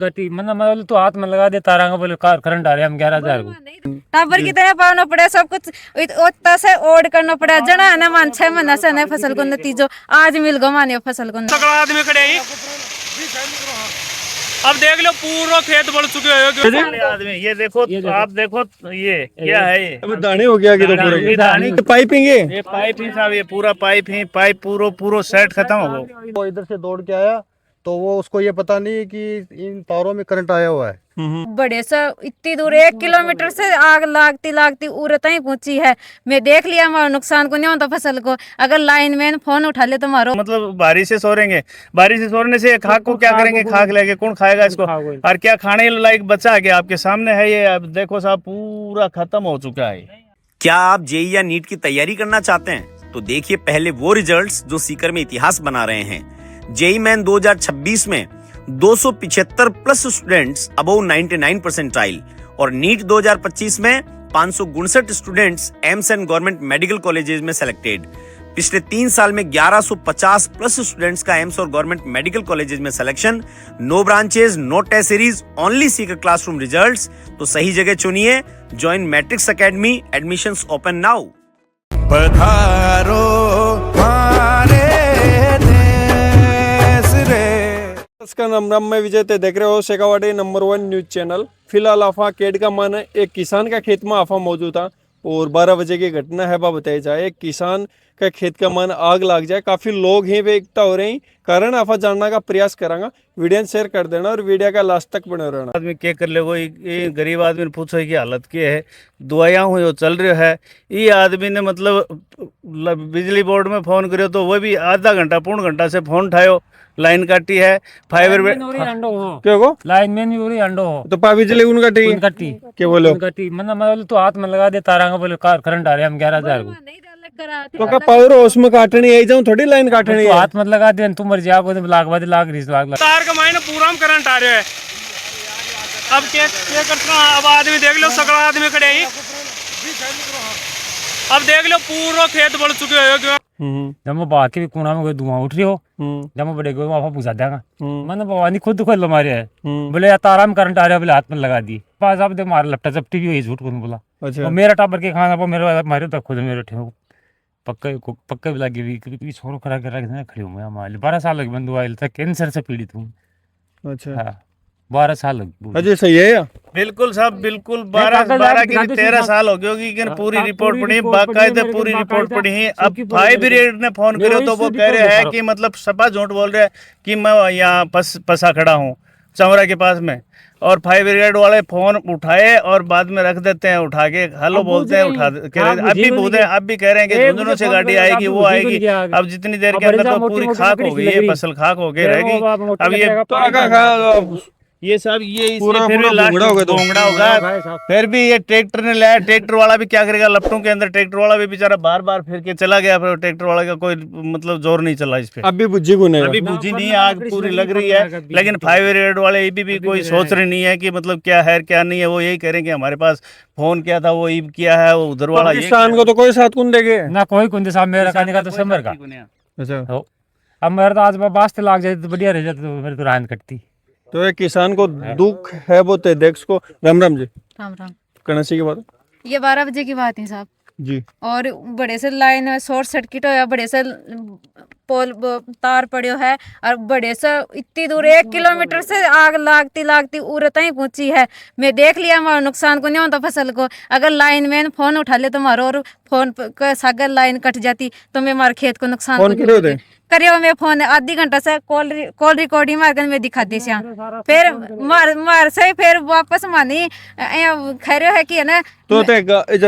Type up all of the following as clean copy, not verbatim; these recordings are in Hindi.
गति मतलब तो हाथ में लगा दे तारा बोले करंट आ रहा है हम 11,000 को टाबर की तरह पाना पड़ा सब कुछ उतना से ओड करना पड़ा जना ना मान 6 महीना से न फसल को नतीजो आज मिल गो माने फसल को सकला आदमी खड़े ही अब देख लो पूरा खेत बढ़ चुके हो आदमी ये देखो आप देखो ये क्या है ये अब दाने हो गया कि तो पूरे दाने पाइपिंग है ये पाइप ही साहब ये पूरा पाइप ही पाइप पूरा सेट खत्म हो गया। वो इधर से दौड़ के आया तो वो उसको ये पता नहीं कि इन तारों में करंट आया हुआ है। बड़े से इतनी दूर 1 किलोमीटर से आग लागती लागती उरत ही पहुंची है। मैं देख लिया हमारा नुकसान को नहीं होता फसल को। अगर लाइन मैन फोन उठा ले तो मारो मतलब बारिश से सोरेंगे, बारिश से सोरने से खाक को क्या करेंगे, खाक लेके कौन खाएगा इसको और क्या खाने लायक बचा है? आपके सामने है ये, अब देखो साहब पूरा खत्म हो चुका है। क्या आप जेईई या नीट की तैयारी करना चाहते हैं तो देखिए पहले वो रिजल्ट्स जो सीकर में इतिहास बना रहे हैं। जेईई मेन 2026 में 275 प्लस स्टूडेंट्स अबव 99 परसेंटाइल और नीट 2025 में 559 students AIIMS and government medical colleges में सेलेक्टेड। पिछले 3 साल में 1150 प्लस स्टूडेंट्स का एम्स और गवर्नमेंट मेडिकल कॉलेजेस में selection. No branches, no test series, only Sikar classroom results. तो सही जगह चुनिए। Join matrix academy, admissions open now. पधारो हमारे देश रे। इसका नाम मैं विजय ते देख रहे हो शेखावाटी नंबर 1 न्यूज चैनल। फिलहाल आफा केड का मन एक किसान का खेत में आफा मौजूद था और 12 बजे की घटना है बा बताई जाए। एक किसान का खेत का मन आग लग जाए, काफी लोग ही वे एकता हो रहे हैं। कारण आफा जानने का प्रयास करांगा, वीडियो शेयर कर देना और वीडियो का लास्ट तक बने रहना। आदमी क्या कर ले, वो ये गरीब आदमी ने पूछो कि हालत क्या है, दवाइयाँ हुई वो चल रही है। ये आदमी ने मतलब बिजली बोर्ड में फोन करो तो वो भी आधा घंटा पौन घंटा से फोन उठायो, लाइन काटी है। फाइबर क्या को लाइन में भी अंडो हो तो पा बिजली उनका टी कट्टी क्या बोलो मतलब तो हाथ में लगा दे तारा बोले करंट आ रहा है हम 11,000 को तो क्या पावर उसमें काटनी आई जाऊं थोड़ी लाइन काटनी तो है। हाथ मत लगा दे तू मर जा लाग रही तार का मायने पूरा में करंट आ रहा है। अब क्या करता, अब आदमी देख लो सकला आदमी खड़े ही अब देख लो पूरा खेत बढ़ चुके हो। जब मैं बाहर के भी कोना में कोई धुआं उठ रही हो, जब मैं बड़े वहाँ पूछा देगा मैंने भवानी खुद खोल मारे है। बोले यार तारा में करंट आ रहा है, बोले हाथ में लगा दी पास आप दे मारे लपटा चपटी भी हुई झूठ को बोला। अच्छा मेरा टाबर के खाना मेरे मारे तक खुद मेरे ठेको पक्का भी लगी हुई छोरो करा खड़ी हूँ मैं 12 साल लगे बंधु आयल था, कैंसर से पीड़ित हूँ। अच्छा 12 साल लगे। अजय सही है या बिल्कुल साहब बिल्कुल 12 की 13 साल हो गए होगी। पूरी रिपोर्ट पड़ी, बाकायदा पूरी रिपोर्ट पड़ी है। अब फायर ब्रिगेड ने फोन करो तो वो कह रहे हैं कि मतलब सपा झूठ बोल रहे हैं कि मैं यहाँ फंसा खड़ा हूँ चमरा के पास में। और फायर ब्रिगेड वाले फोन उठाए और बाद में रख देते हैं, उठा के हेलो बोलते हैं, अब भी कह रहे हैं कि झुंझुनों से गाड़ी आएगी वो आएगी। अब जितनी देर के अंदर तो पूरी खाक हो गई है, फसल खाक हो गई रहेगी। अब ये सब ये भोंगड़ा होगा। फिर भी ये ट्रैक्टर ने लाया, ट्रैक्टर वाला भी क्या करेगा, लपटों के अंदर ट्रैक्टर वाला भी बेचारा बार बार फिर के चला गया। फिर ट्रैक्टर वाला का कोई मतलब जोर नहीं चला इस पे। अभी बुझी को नहीं, अभी बुझी नहीं, आग पूरी लग रही है। लेकिन फायर ब्रिगेड वाले ये भी कोई सोच रहे नहीं है कि मतलब क्या है क्या नहीं है। वो यही कह रहे हैं कि हमारे पास फोन किया था, वो ई किया है, वो उधर वाला किसान को तो कोई साथ कौन देगे ना कोई कुंदे साहब मेरा कहने का तो समर का। अच्छा अब मेरा तो आज वास्ते लाग जाए तो बढ़िया रह जाता, तो मेरी तो राहत कटती। तो एक किसान को दुख है वो ते देख को। राम राम जी। राम राम। कनसी की बात ये 12 बजे की बात है साहब जी। और बड़े से लाइन में शॉर्ट सर्किट होया, बड़े से पोल तार पड़ो है और बड़े से इतनी दूर 1 किलोमीटर से आग लागती लागती उरत ही पहुंची है। मैं देख लिया हमारा नुकसान को नहीं होता फसल को। अगर लाइन मैन फोन उठा ले तो मारो और फोन अगर लाइन कट जाती तो मैं हमारे खेत को नुकसान करियो। मैं फोन आधी घंटा से कॉल रिकॉर्डिंग मार मैं दिखा दी फिर मार से फिर वापस मानी खैरो है कि है ना। तो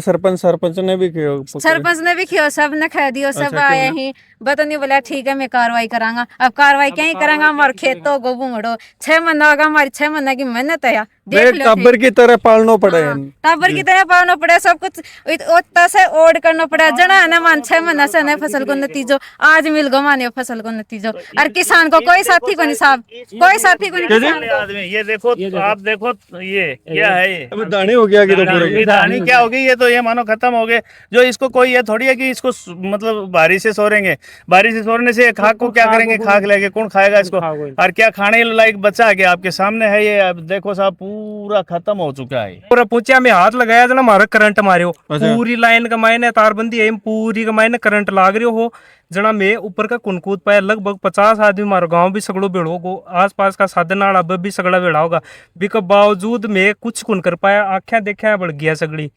सरपंच ने भी किया सब ने खा दियो सब आए ही बता नहीं बोला ठीक है मैं कार्रवाई करांगा। अब कार्रवाई क्या ही करांगा, हमारे खेत तो गोबू मड़ो 6 महीना होगा, हमारी 6 महीने की मेहनत है। टाबर की तरह पालना पड़े, टाबर की तरह पालना पड़े, सब कुछ उतना से ओड करना पड़ा जना ना मान 6 महीना से न फसल को नतीजो आज मिल गो माने फसल को नतीजो। और किसान को कोई साथी को नहीं साहब, कोई साथी को नहीं। आदमी ये देखो आप देखो ये क्या है, ये अब दाने हो गया कि तो पूरे कहानी क्या होगी, ये तो ये मानो खत्म हो गए। जो इसको कोई ये थोड़ी है कि इसको मतलब बारिश से सोरेंगे, बारिश से सोरने से खाक को क्या करेंगे, खाक लेके कौन खाएगा इसको, और क्या खाने लायक बचा गया आपके सामने है ये। अब देखो साहब पूरा खत्म हो चुका है। पूरा पूछा में हाथ लगाया था ना, हमारा करंट मारे पूरी लाइन का मायने तारबंदी है, पूरी का मायने करंट लाग रही हो जना में ऊपर का कुनकूद पाया। लगभग 50 आदमी मारो गांव भी सगड़ो भेड़ो को, आसपास का साधन नाल अब भी सगड़ा भेड़ा होगा, बिका बावजूद में कुछ कुन कर पाया। आख्या देखा बढ़ गया सगड़ी,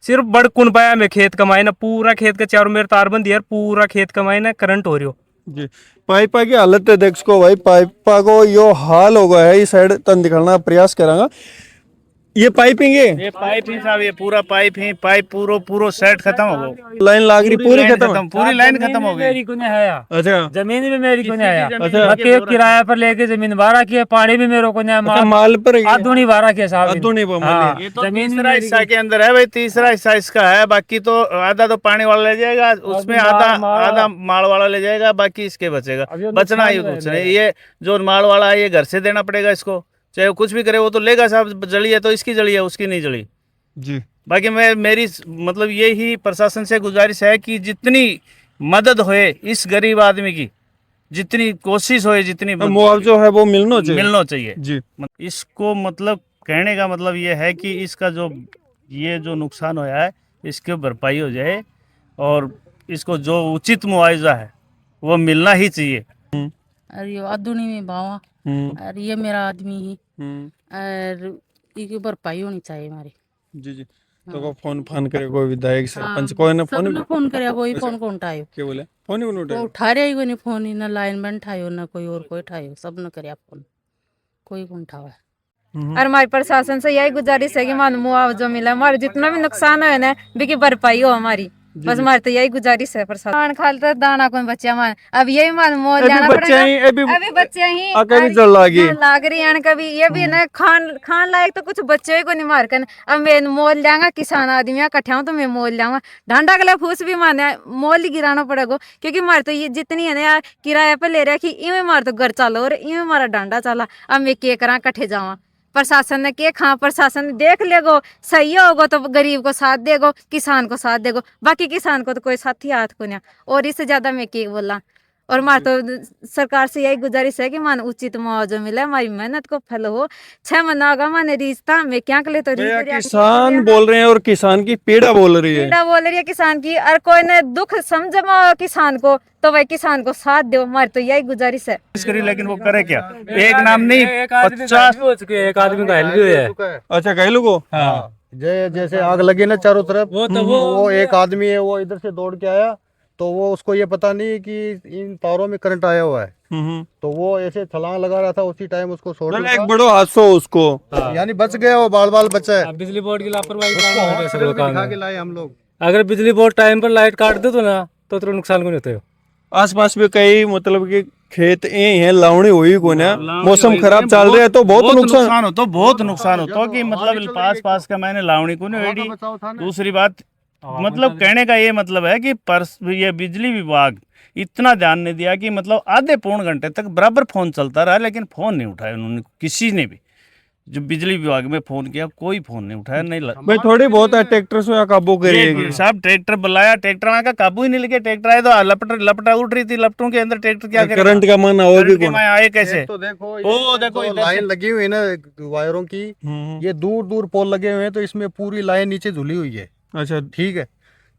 सिर्फ बड़ कुन पाया मैं खेत कमाए ना, पूरा खेत का चारों मेरे तारबंदी है, पूरा खेत कमाए ना करंट हो रही हो जी। पाइपा की हालत है देख सको भाई, पाइपा को यो हाल हो गया है। इस साइड तन दिखाना प्रयास करांगा। ये पाइपिंग है, ये पाइप ही साहब, ये पूरा पाइप ही, पाइप पूरा सेट खत्म हो गया, लाइन लाग रही पूरी खत्म, पूरी लाइन खत्म हो गई। मेरी को नहीं आया, अच्छा जमीन भी मेरी को नहीं आया। अच्छा। बाकी किराया पर लेके जमीन भाड़ा की है, पानी भी मेरे को नहीं आया, माल पर आधुनी भाड़ा की है साहब। आधुनी हाँ, ये तो तीसरा हिस्सा के अंदर है भाई, तीसरा हिस्सा इसका है। बाकी तो आधा तो पानी वाला ले जाएगा, उसमें आधा माल वाला ले जाएगा, बाकी इसके बचेगा, बचना ही कुछ नहीं। ये जो माल वाला है ये घर से देना पड़ेगा इसको, चाहे वो कुछ भी करे वो तो लेगा साहब। जली है तो इसकी जली है, उसकी नहीं जली जी। बाकी मेरी मतलब यही प्रशासन से गुजारिश है कि जितनी मदद होए इस गरीब आदमी की, जितनी कोशिश होए, जितनी मुआवजा है वो मिलना चाहिए जी। इसको मतलब कहने का मतलब ये है कि इसका ये जो नुकसान होया है इसकी भरपाई हो जाए, और इसको जो उचित मुआवजा है वो मिलना ही चाहिए। और ये आधुनी में बावा, और ये मेरा आदमी ही, और इसकी भरपाई होनी चाहिए हमारी। जी जी। तो को फोन करे कोई विधायक सरपंच कोई ने फोन करे, कोई फोन को उठायो, क्या बोले फोन ही उठायो, उठा रहा ही कोई नहीं फोन, ही ना लाइन में उठायो ना कोई और कोई उठायो, सब ने करे फोन, कोई को उठावा। और हमारी प्रशासन से यही गुजारिश है कि मान मुआवजा मिला, हमारे जितना भी नुकसान है ना बिकी भरपाई हो हमारी, बस हमारी तो यही गुजारिश है। प्रशासन खालता दाना कौन बच्चा मान, अब यही मान मोल जाना पड़ेगा, अभी बच्चे ही लाग रही है कभी, ये भी ना खान लायक तो कुछ बच्चे को नहीं मार कर। अब मैं मोल जाऊंगा, किसान आदमी इकट्ठा हूँ तो मैं मोल जाऊंगा, ढांडा गला फूस भी माने मोल ही गिराना पड़ेगा, क्योंकि हमारे तो ये जितनी है ना किराया पे ले रहा कि इवें हमारे तो घर चलो और इवें हमारा डांडा चला। अब मैं क्या करा, कट्ठे जावा, प्रशासन ने के खा, प्रशासन ने देख लेगो, सही होगा तो गरीब को साथ देगो, किसान को साथ देगो, बाकी किसान को तो कोई साथी हाथ को नहीं। और इससे ज्यादा मैं क्या बोला। और हमारे तो सरकार से यही गुजारिश है कि मान उचित मुआवजा मिले, हमारी मेहनत को फल हो। 6 महीना होगा माने रिश्ता में क्या करे तो किसान बोल रहे हैं और किसान की पीड़ा बोल रही है किसान की, और कोई ने दुख समझ किसान को तो भाई किसान को साथ दो, हमारी तो यही गुजारिश है। लेकिन वो करे क्या, एक नाम नहीं 50 हो चुके, एक आदमी घायल भी हुआ है। अच्छा घायलों को, हाँ जैसे आग लगी ना चारों तरफ, वो एक आदमी है वो इधर से दौड़ के आया, तो वो उसको ये पता नहीं कि इन तारों में करंट आया हुआ है, तो वो ऐसे छलांग लगा रहा था, उसी टाइम उसको एक बड़ा हादसा उसको, यानी बच गया, वो बाल बाल बचा है। बिजली बोर्ड की लापरवाही दिखा के लाए हम लोग। अगर बिजली बोर्ड टाइम पर लाइट काट दे तो ना तो नुकसान को नहीं होता है। आसपास में कई मतलब कि खेत हैं, लावणी हुई को ना, मौसम खराब चल रहा है तो बहुत नुकसान हो, तो बहुत नुकसान हो तो कि मतलब पास का मैंने लावणी को नहीं। दूसरी बात मतलब कहने का ये मतलब है कि ये बिजली विभाग इतना ध्यान नहीं दिया कि मतलब आधे पौन घंटे तक बराबर फोन चलता रहा, लेकिन फोन नहीं उठाया उन्होंने, किसी ने भी। जो बिजली विभाग में फोन किया कोई फोन नहीं उठाया। नहीं भाई थोड़ी बहुत है ट्रैक्टर से काबू करिए साहब, ट्रैक्टर बुलाया, ट्रैक्टर का काबू ही नहीं लगे। ट्रैक्टर आए तो लपटा उठ रही थी, लपटों के अंदर ट्रैक्टर क्या करंट का मन आए कैसे। तो देखो लाइन लगी हुई है ना वायरों की, ये दूर दूर पोल लगे हुए हैं, तो इसमें पूरी लाइन नीचे झुली हुई है। अच्छा ठीक है,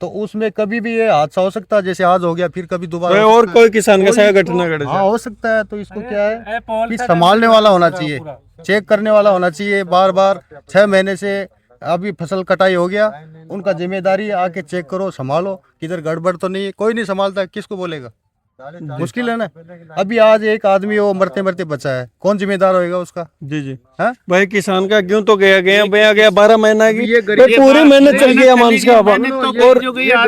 तो उसमें कभी भी ये हादसा हो सकता है, जैसे आज हो गया फिर कभी दोबारा और कोई किसान का साथ घटना घटे। हाँ हो सकता है, तो इसको क्या है कि संभालने वाला होना चाहिए, चेक करने वाला होना चाहिए बार बार। 6 महीने से अभी फसल कटाई हो गया, उनका जिम्मेदारी आके चेक करो, संभालो, किधर गड़बड़ तो नहीं है। कोई नहीं संभालता, किसको बोलेगा, मुश्किल है ना। अभी आज एक आदमी वो मरते मरते बचा है, कौन जिम्मेदार होएगा उसका। जी जी हाँ भाई, किसान का क्यों तो गया 12 महीना की पूरी मेहनत चल गया मानुष का, और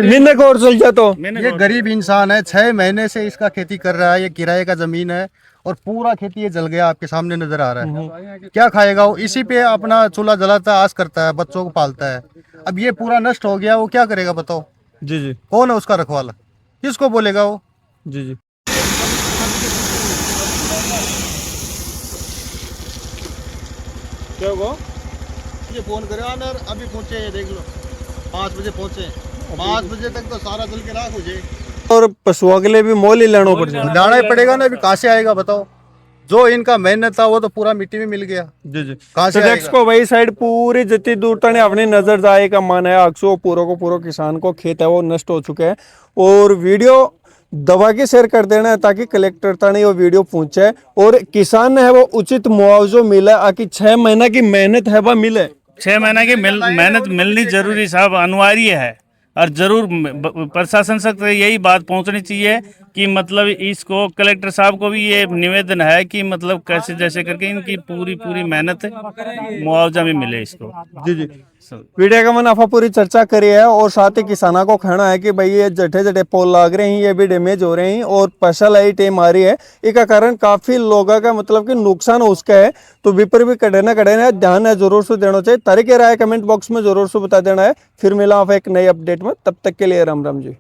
महीने को और चल जाए तो ये गरीब इंसान है, 6 महीने से इसका खेती कर रहा है, ये किराए का जमीन है, और पूरा खेती ये जल गया, आपके सामने नजर आ रहा है। क्या खाएगा वो, इसी पे अपना चूल्हा जलाता है, आस करता है, बच्चों को पालता है। अब ये पूरा नष्ट हो गया, वो क्या करेगा बताओ। जी जी, कौन है उसका रखवाला, किसको बोलेगा वो। जी जी। क्या हुआ, फोन करे अभी पहुंचे, ये देख लो। 5 बजे पहुंचे, 5 बजे तक तो सारा जल के राख हो जाए। और पशुओं के लिए भी मोल ही लेना पड़ जाए। लाना ही पड़ेगा ना, अभी कहाँ से आएगा बताओ। जो इनका मेहनत था वो तो पूरा मिट्टी में मिल गया। जी जी। कहाँ से तो आएगा? को वही साइड पूरी जितनी दूर तक अपनी नजर जाए का मन है, अक्सर पूरा को पूरा किसान को खेत है वो नष्ट हो चुके हैं। और वीडियो दबा के शेयर कर देना है ताकि कलेक्टर तक वो वीडियो पहुंचे और किसान है वो उचित मुआवजा मिले, आकि 6 महीना की मेहनत है वह मिले। 6 महीने की मेहनत मिलनी जरूरी साहब, अनिवार्य है। और जरूर प्रशासन तक यही बात पहुंचनी चाहिए कि मतलब इसको कलेक्टर साहब को भी ये निवेदन है कि मतलब कैसे जैसे करके इनकी पूरी मेहनत मुआवजा में मिले इसको। जी जी। वीडियो का मुनाफा पूरी चर्चा करी है और साथ ही किसानों को कहना है कि भाई ये जठे जठे पोल लाग रहे हैं, ये भी डैमेज हो रहे हैं और फसल आई टेम आ रही है, इसका कारण काफी लोगों का मतलब कि नुकसान हो उसका है। तो विपर भी कड़े ना ध्यान है जरूर से देना चाहिए। तारीख राय कमेंट बॉक्स में जरूर से बता देना है। फिर मिला आप एक नई अपडेट में, तब तक के लिए राम राम जी।